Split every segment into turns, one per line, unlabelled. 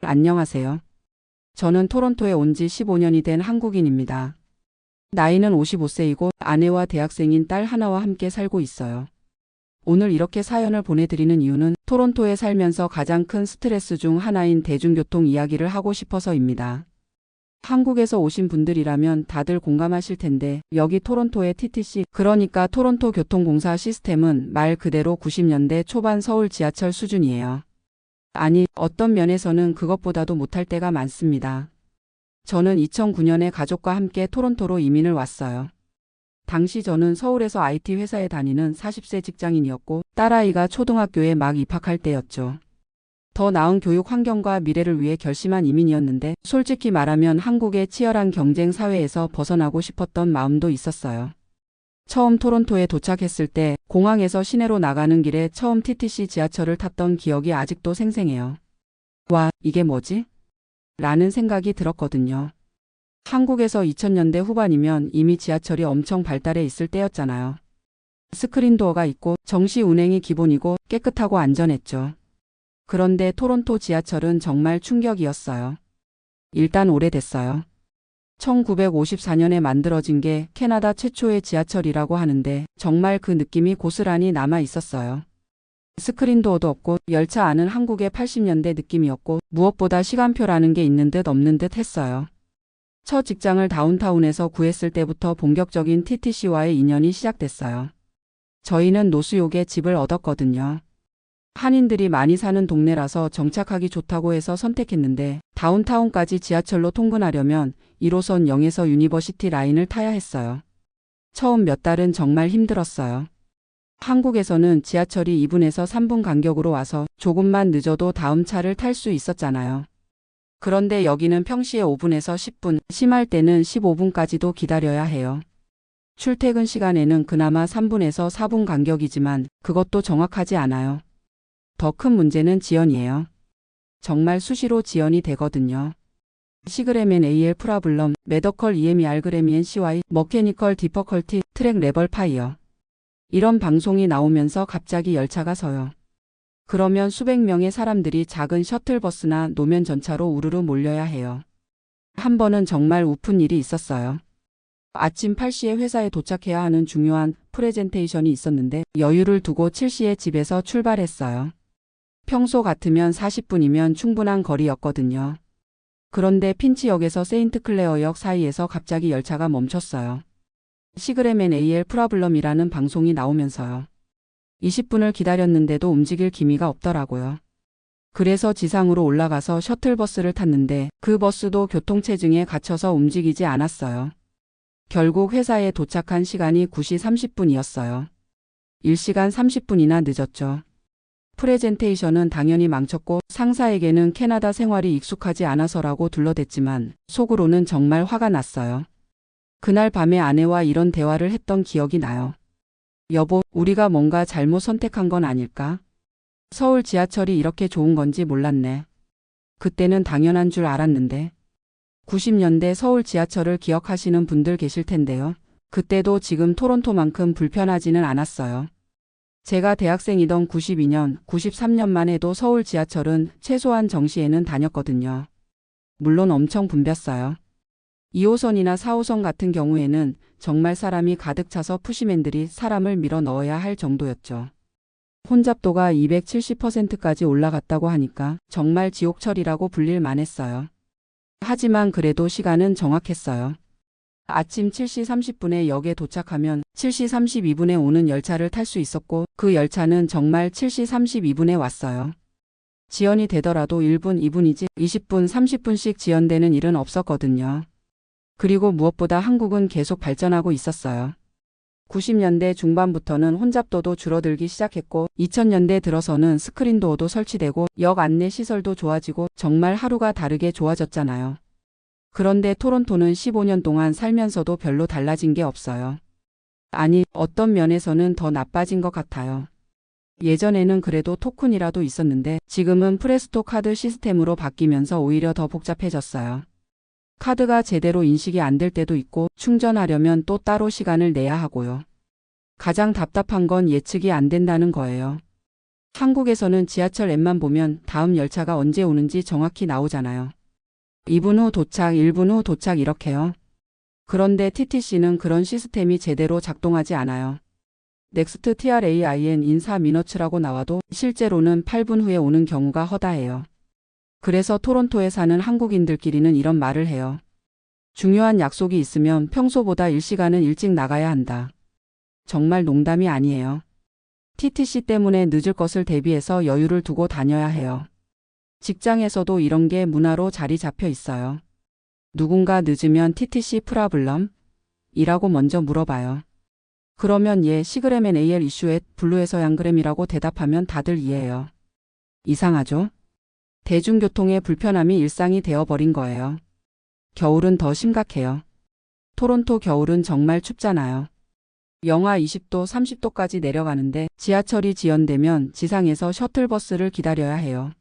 안녕하세요. 저는 토론토에 온 지 15년이 된 한국인입니다. 나이는 55세이고 아내와 대학생인 딸 하나와 함께 살고 있어요. 오늘 이렇게 사연을 보내드리는 이유는 토론토에 살면서 가장 큰 스트레스 중 하나인 대중교통 이야기를 하고 싶어서입니다. 한국에서 오신 분들이라면 다들 공감하실 텐데 여기 토론토의 TTC, 그러니까 토론토 교통공사 시스템은 말 그대로 90년대 초반 서울 지하철 수준이에요. 아니, 어떤 면에서는 그것보다도 못할 때가 많습니다. 저는 2009년에 가족과 함께 토론토로 이민을 왔어요. 당시 저는 서울에서 IT 회사에 다니는 40세 직장인이었고 딸아이가 초등학교에 막 입학할 때였죠. 더 나은 교육 환경과 미래를 위해 결심한 이민이었는데 솔직히 말하면 한국의 치열한 경쟁 사회에서 벗어나고 싶었던 마음도 있었어요. 처음 토론토에 도착했을 때 공항에서 시내로 나가는 길에 처음 TTC 지하철을 탔던 기억이 아직도 생생해요. 와, 이게 뭐지? 라는 생각이 들었거든요. 한국에서 2000년대 후반이면 이미 지하철이 엄청 발달해 있을 때였잖아요. 스크린 도어가 있고 정시 운행이 기본이고 깨끗하고 안전했죠. 그런데 토론토 지하철은 정말 충격이었어요. 일단 오래됐어요. 1954년에 만들어진 게 캐나다 최초의 지하철이라고 하는데 정말 그 느낌이 고스란히 남아 있었어요. 스크린 도어도 없고 열차 안은 한국의 80년대 느낌이었고 무엇보다 시간표라는 게 있는 듯 없는 듯 했어요. 첫 직장을 다운타운에서 구했을 때부터 본격적인 TTC와의 인연이 시작됐어요. 저희는 노수욕에 집을 얻었거든요. 한인들이 많이 사는 동네라서 정착하기 좋다고 해서 선택했는데 다운타운까지 지하철로 통근하려면 1호선 영에서 유니버시티 라인을 타야 했어요. 처음 몇 달은 정말 힘들었어요. 한국에서는 지하철이 2분에서 3분 간격으로 와서 조금만 늦어도 다음 차를 탈 수 있었잖아요. 그런데 여기는 평시에 5분에서 10분, 심할 때는 15분까지도 기다려야 해요. 출퇴근 시간에는 그나마 3분에서 4분 간격이지만 그것도 정확하지 않아요. 더 큰 문제는 지연이에요. 정말 수시로 지연이 되거든요. 시그레멘 AL 프라블럼, 메더컬 EMER 그레미엔 CY, 머케니컬 디퍼컬티, 트랙 레벌 파이어. 이런 방송이 나오면서 갑자기 열차가 서요. 그러면 수백 명의 사람들이 작은 셔틀버스나 노면 전차로 우르르 몰려야 해요. 한 번은 정말 우픈 일이 있었어요. 아침 8시에 회사에 도착해야 하는 중요한 프레젠테이션이 있었는데 여유를 두고 7시에 집에서 출발했어요. 평소 같으면 40분이면 충분한 거리였거든요. 그런데 핀치역에서 세인트클레어역 사이에서 갑자기 열차가 멈췄어요. 시그레멘 AL 프라블럼이라는 방송이 나오면서요. 20분을 기다렸는데도 움직일 기미가 없더라고요. 그래서 지상으로 올라가서 셔틀버스를 탔는데 그 버스도 교통체증에 갇혀서 움직이지 않았어요. 결국 회사에 도착한 시간이 9시 30분이었어요. 1시간 30분이나 늦었죠. 프레젠테이션은 당연히 망쳤고 상사에게는 캐나다 생활이 익숙하지 않아서라고 둘러댔지만 속으로는 정말 화가 났어요. 그날 밤에 아내와 이런 대화를 했던 기억이 나요. 여보, 우리가 뭔가 잘못 선택한 건 아닐까? 서울 지하철이 이렇게 좋은 건지 몰랐네. 그때는 당연한 줄 알았는데. 90년대 서울 지하철을 기억하시는 분들 계실 텐데요. 그때도 지금 토론토만큼 불편하지는 않았어요. 제가 대학생이던 92년, 93년만 해도 서울 지하철은 최소한 정시에는 다녔거든요. 물론 엄청 붐볐어요. 2호선이나 4호선 같은 경우에는 정말 사람이 가득 차서 푸시맨들이 사람을 밀어 넣어야 할 정도였죠. 혼잡도가 270%까지 올라갔다고 하니까 정말 지옥철이라고 불릴 만했어요. 하지만 그래도 시간은 정확했어요. 아침 7시 30분에 역에 도착하면 7시 32분에 오는 열차를 탈 수 있었고 그 열차는 정말 7시 32분에 왔어요. 지연이 되더라도 1분, 2분이지 20분, 30분씩 지연되는 일은 없었거든요. 그리고 무엇보다 한국은 계속 발전하고 있었어요. 90년대 중반부터는 혼잡도도 줄어들기 시작했고 2000년대 들어서는 스크린도어도 설치되고 역 안내 시설도 좋아지고 정말 하루가 다르게 좋아졌잖아요. 그런데 토론토는 15년 동안 살면서도 별로 달라진 게 없어요. 아니, 어떤 면에서는 더 나빠진 것 같아요. 예전에는 그래도 토큰이라도 있었는데 지금은 프레스토 카드 시스템으로 바뀌면서 오히려 더 복잡해졌어요. 카드가 제대로 인식이 안 될 때도 있고 충전하려면 또 따로 시간을 내야 하고요. 가장 답답한 건 예측이 안 된다는 거예요. 한국에서는 지하철 앱만 보면 다음 열차가 언제 오는지 정확히 나오잖아요. 2분 후 도착, 1분 후 도착 이렇게요. 그런데 TTC는 그런 시스템이 제대로 작동하지 않아요. 넥스트 TRAIN 인 4미너츠라고 나와도 실제로는 8분 후에 오는 경우가 허다해요. 그래서 토론토에 사는 한국인들끼리는 이런 말을 해요. 중요한 약속이 있으면 평소보다 1시간은 일찍 나가야 한다. 정말 농담이 아니에요. TTC 때문에 늦을 것을 대비해서 여유를 두고 다녀야 해요. 직장에서도 이런 게 문화로 자리 잡혀 있어요. 누군가 늦으면 TTC 프라블럼? 이라고 먼저 물어봐요. 그러면 예, 시그램 AL 이슈 앳 블루에서 양그램이라고 대답하면 다들 이해해요. 이상하죠? 대중교통의 불편함이 일상이 되어버린 거예요. 겨울은 더 심각해요. 토론토 겨울은 정말 춥잖아요. 영하 20도, 30도까지 내려가는데 지하철이 지연되면 지상에서 셔틀버스를 기다려야 해요.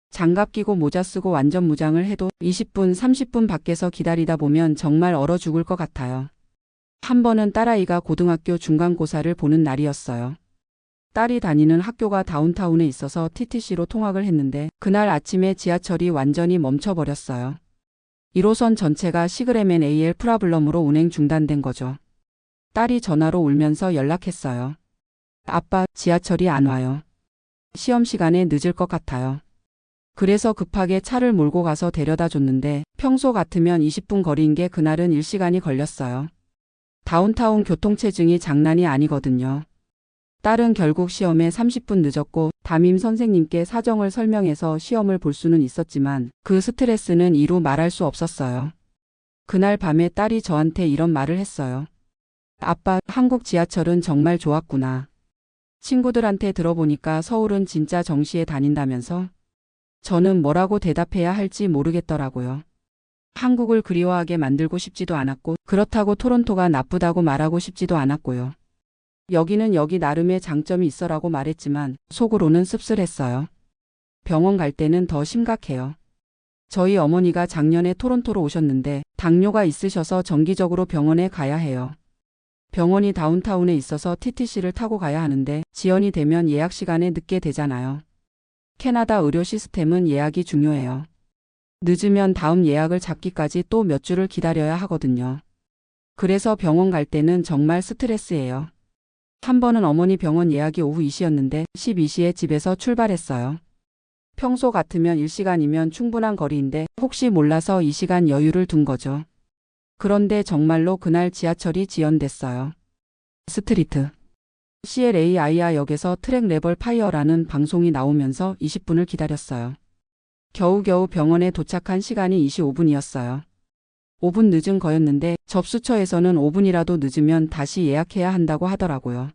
장갑 끼고 모자 쓰고 완전 무장을 해도 20분, 30분 밖에서 기다리다 보면 정말 얼어 죽을 것 같아요. 한 번은 딸아이가 고등학교 중간고사를 보는 날이었어요. 딸이 다니는 학교가 다운타운에 있어서 TTC로 통학을 했는데 그날 아침에 지하철이 완전히 멈춰버렸어요. 1호선 전체가 시그램 AL 프라블럼으로 운행 중단된 거죠. 딸이 전화로 울면서 연락했어요. 아빠, 지하철이 안 와요. 시험 시간에 늦을 것 같아요. 그래서 급하게 차를 몰고 가서 데려다 줬는데 평소 같으면 20분 거리인 게 그날은 1시간이 걸렸어요. 다운타운 교통체증이 장난이 아니거든요. 딸은 결국 시험에 30분 늦었고 담임 선생님께 사정을 설명해서 시험을 볼 수는 있었지만 그 스트레스는 이루 말할 수 없었어요. 그날 밤에 딸이 저한테 이런 말을 했어요. 아빠, 한국 지하철은 정말 좋았구나. 친구들한테 들어보니까 서울은 진짜 정시에 다닌다면서? 저는 뭐라고 대답해야 할지 모르겠더라고요. 한국을 그리워하게 만들고 싶지도 않았고 그렇다고 토론토가 나쁘다고 말하고 싶지도 않았고요. 여기는 여기 나름의 장점이 있어라고 말했지만 속으로는 씁쓸했어요. 병원 갈 때는 더 심각해요. 저희 어머니가 작년에 토론토로 오셨는데 당뇨가 있으셔서 정기적으로 병원에 가야 해요. 병원이 다운타운에 있어서 TTC를 타고 가야 하는데 지연이 되면 예약 시간에 늦게 되잖아요. 캐나다 의료 시스템은 예약이 중요해요. 늦으면 다음 예약을 잡기까지 또 몇 주를 기다려야 하거든요. 그래서 병원 갈 때는 정말 스트레스예요. 한 번은 어머니 병원 예약이 오후 2시였는데 12시에 집에서 출발했어요. 평소 같으면 1시간이면 충분한 거리인데 혹시 몰라서 2시간 여유를 둔 거죠. 그런데 정말로 그날 지하철이 지연됐어요. 스트리트 CLAIR 역에서 트랙 레벌 파이어라는 방송이 나오면서 20분을 기다렸어요. 겨우겨우 병원에 도착한 시간이 25분이었어요. 5분 늦은 거였는데 접수처에서는 5분이라도 늦으면 다시 예약해야 한다고 하더라고요.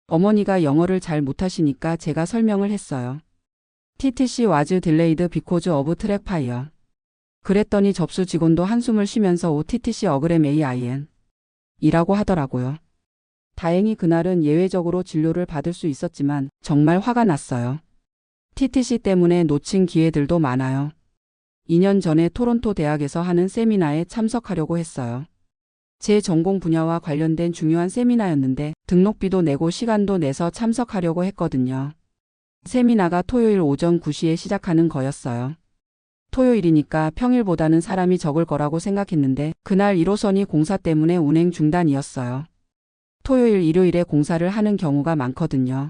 어머니가 영어를 잘 못하시니까 제가 설명을 했어요. TTC was delayed because of track fire. 그랬더니 접수 직원도 한숨을 쉬면서 OTTC 어그램 AIN 이라고 하더라고요. 다행히 그날은 예외적으로 진료를 받을 수 있었지만 정말 화가 났어요. TTC 때문에 놓친 기회들도 많아요. 2년 전에 토론토 대학에서 하는 세미나에 참석하려고 했어요. 제 전공 분야와 관련된 중요한 세미나였는데 등록비도 내고 시간도 내서 참석하려고 했거든요. 세미나가 토요일 오전 9시에 시작하는 거였어요. 토요일이니까 평일보다는 사람이 적을 거라고 생각했는데 그날 1호선이 공사 때문에 운행 중단이었어요. 토요일, 일요일에 공사를 하는 경우가 많거든요.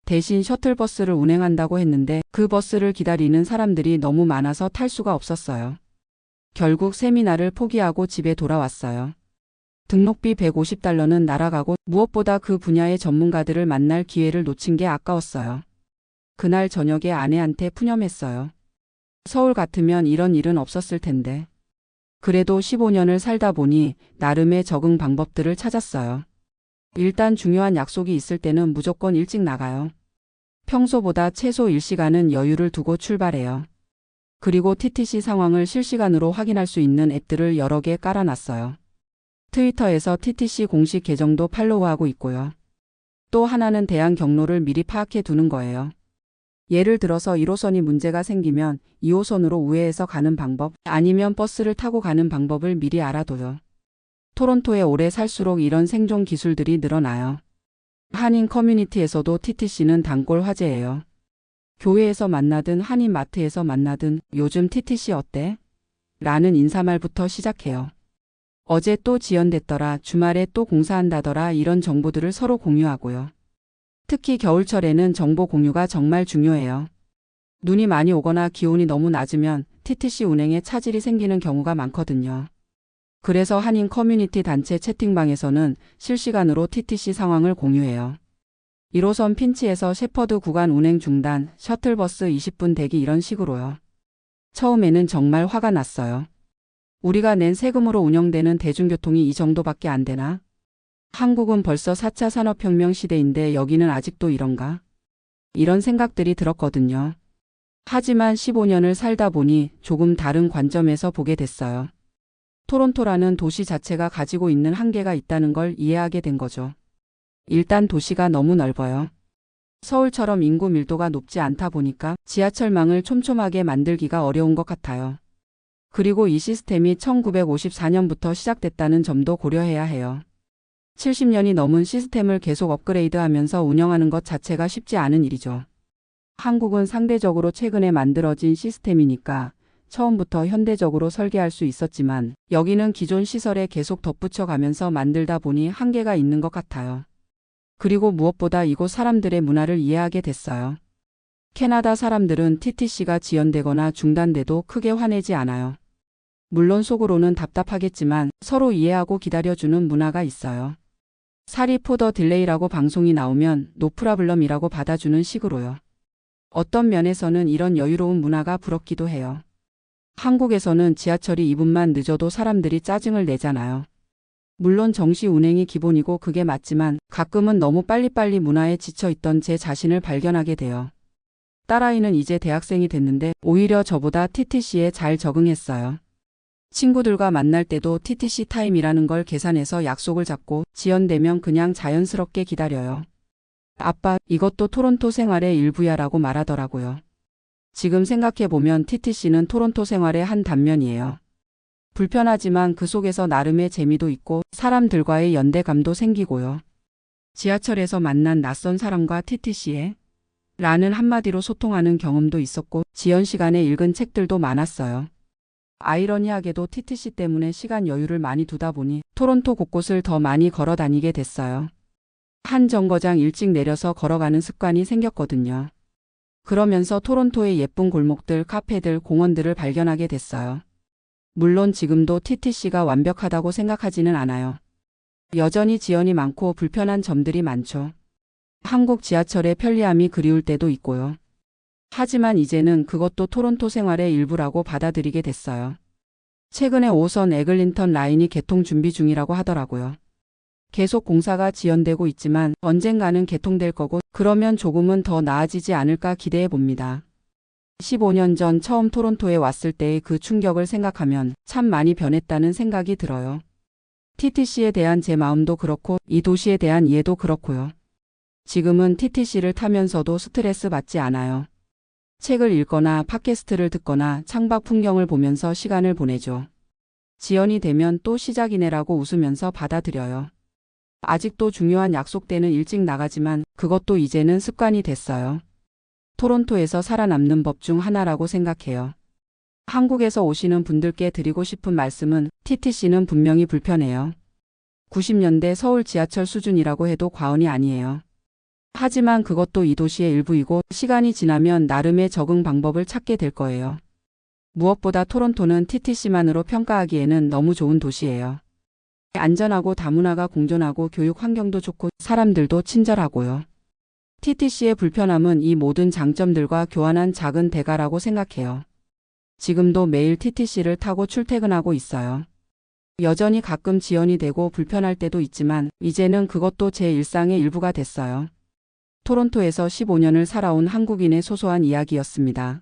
대신 셔틀버스를 운행한다고 했는데 그 버스를 기다리는 사람들이 너무 많아서 탈 수가 없었어요. 결국 세미나를 포기하고 집에 돌아왔어요. 등록비 $150는 날아가고 무엇보다 그 분야의 전문가들을 만날 기회를 놓친 게 아까웠어요. 그날 저녁에 아내한테 푸념했어요. 서울 같으면 이런 일은 없었을 텐데. 그래도 15년을 살다 보니 나름의 적응 방법들을 찾았어요. 일단 중요한 약속이 있을 때는 무조건 일찍 나가요. 평소보다 최소 1시간은 여유를 두고 출발해요. 그리고 TTC 상황을 실시간으로 확인할 수 있는 앱들을 여러 개 깔아놨어요. 트위터에서 TTC 공식 계정도 팔로우하고 있고요. 또 하나는 대항 경로를 미리 파악해 두는 거예요. 예를 들어서 1호선이 문제가 생기면 2호선으로 우회해서 가는 방법 아니면 버스를 타고 가는 방법을 미리 알아둬요. 토론토에 오래 살수록 이런 생존 기술들이 늘어나요. 한인 커뮤니티에서도 TTC는 단골 화제예요. 교회에서 만나든 한인 마트에서 만나든 요즘 TTC 어때? 라는 인사말부터 시작해요. 어제 또 지연됐더라, 주말에 또 공사한다더라, 이런 정보들을 서로 공유하고요. 특히 겨울철에는 정보 공유가 정말 중요해요. 눈이 많이 오거나 기온이 너무 낮으면 TTC 운행에 차질이 생기는 경우가 많거든요. 그래서 한인 커뮤니티 단체 채팅방에서는 실시간으로 TTC 상황을 공유해요. 1호선 핀치에서 셰퍼드 구간 운행 중단, 셔틀버스 20분 대기, 이런 식으로요. 처음에는 정말 화가 났어요. 우리가 낸 세금으로 운영되는 대중교통이 이 정도밖에 안 되나? 한국은 벌써 4차 산업혁명 시대인데 여기는 아직도 이런가? 이런 생각들이 들었거든요. 하지만 15년을 살다 보니 조금 다른 관점에서 보게 됐어요. 토론토라는 도시 자체가 가지고 있는 한계가 있다는 걸 이해하게 된 거죠. 일단 도시가 너무 넓어요. 서울처럼 인구 밀도가 높지 않다 보니까 지하철망을 촘촘하게 만들기가 어려운 것 같아요. 그리고 이 시스템이 1954년부터 시작됐다는 점도 고려해야 해요. 70년이 넘은 시스템을 계속 업그레이드하면서 운영하는 것 자체가 쉽지 않은 일이죠. 한국은 상대적으로 최근에 만들어진 시스템이니까 처음부터 현대적으로 설계할 수 있었지만 여기는 기존 시설에 계속 덧붙여 가면서 만들다 보니 한계가 있는 것 같아요. 그리고 무엇보다 이곳 사람들의 문화를 이해하게 됐어요. 캐나다 사람들은 TTC가 지연되거나 중단돼도 크게 화내지 않아요. 물론 속으로는 답답하겠지만 서로 이해하고 기다려주는 문화가 있어요. 사리 포더 딜레이라고 방송이 나오면 노프라블럼이라고 받아주는 식으로요. 어떤 면에서는 이런 여유로운 문화가 부럽기도 해요. 한국에서는 지하철이 2분만 늦어도 사람들이 짜증을 내잖아요. 물론 정시 운행이 기본이고 그게 맞지만 가끔은 너무 빨리빨리 문화에 지쳐있던 제 자신을 발견하게 돼요. 딸아이는 이제 대학생이 됐는데 오히려 저보다 TTC에 잘 적응했어요. 친구들과 만날 때도 TTC 타임이라는 걸 계산해서 약속을 잡고 지연되면 그냥 자연스럽게 기다려요. 아빠, 이것도 토론토 생활의 일부야 라고 말하더라고요. 지금 생각해보면 TTC는 토론토 생활의 한 단면이에요. 불편하지만 그 속에서 나름의 재미도 있고 사람들과의 연대감도 생기고요. 지하철에서 만난 낯선 사람과 TTC에 라는 한마디로 소통하는 경험도 있었고 지연 시간에 읽은 책들도 많았어요. 아이러니하게도 TTC 때문에 시간 여유를 많이 두다 보니 토론토 곳곳을 더 많이 걸어 다니게 됐어요. 한 정거장 일찍 내려서 걸어가는 습관이 생겼거든요. 그러면서 토론토의 예쁜 골목들, 카페들, 공원들을 발견하게 됐어요. 물론 지금도 TTC가 완벽하다고 생각하지는 않아요. 여전히 지연이 많고 불편한 점들이 많죠. 한국 지하철의 편리함이 그리울 때도 있고요. 하지만 이제는 그것도 토론토 생활의 일부라고 받아들이게 됐어요. 최근에 5선 에글린턴 라인이 개통 준비 중이라고 하더라고요. 계속 공사가 지연되고 있지만 언젠가는 개통될 거고 그러면 조금은 더 나아지지 않을까 기대해 봅니다. 15년 전 처음 토론토에 왔을 때의 그 충격을 생각하면 참 많이 변했다는 생각이 들어요. TTC에 대한 제 마음도 그렇고 이 도시에 대한 이해도 그렇고요. 지금은 TTC를 타면서도 스트레스 받지 않아요. 책을 읽거나 팟캐스트를 듣거나 창밖 풍경을 보면서 시간을 보내죠. 지연이 되면 또 시작이네라고 웃으면서 받아들여요. 아직도 중요한 약속 때는 일찍 나가지만 그것도 이제는 습관이 됐어요. 토론토에서 살아남는 법 중 하나라고 생각해요. 한국에서 오시는 분들께 드리고 싶은 말씀은 TTC는 분명히 불편해요. 90년대 서울 지하철 수준이라고 해도 과언이 아니에요. 하지만 그것도 이 도시의 일부이고 시간이 지나면 나름의 적응 방법을 찾게 될 거예요. 무엇보다 토론토는 TTC만으로 평가하기에는 너무 좋은 도시예요. 안전하고 다문화가 공존하고 교육 환경도 좋고 사람들도 친절하고요. TTC의 불편함은 이 모든 장점들과 교환한 작은 대가라고 생각해요. 지금도 매일 TTC를 타고 출퇴근하고 있어요. 여전히 가끔 지연이 되고 불편할 때도 있지만 이제는 그것도 제 일상의 일부가 됐어요. 토론토에서 15년을 살아온 한국인의 소소한 이야기였습니다.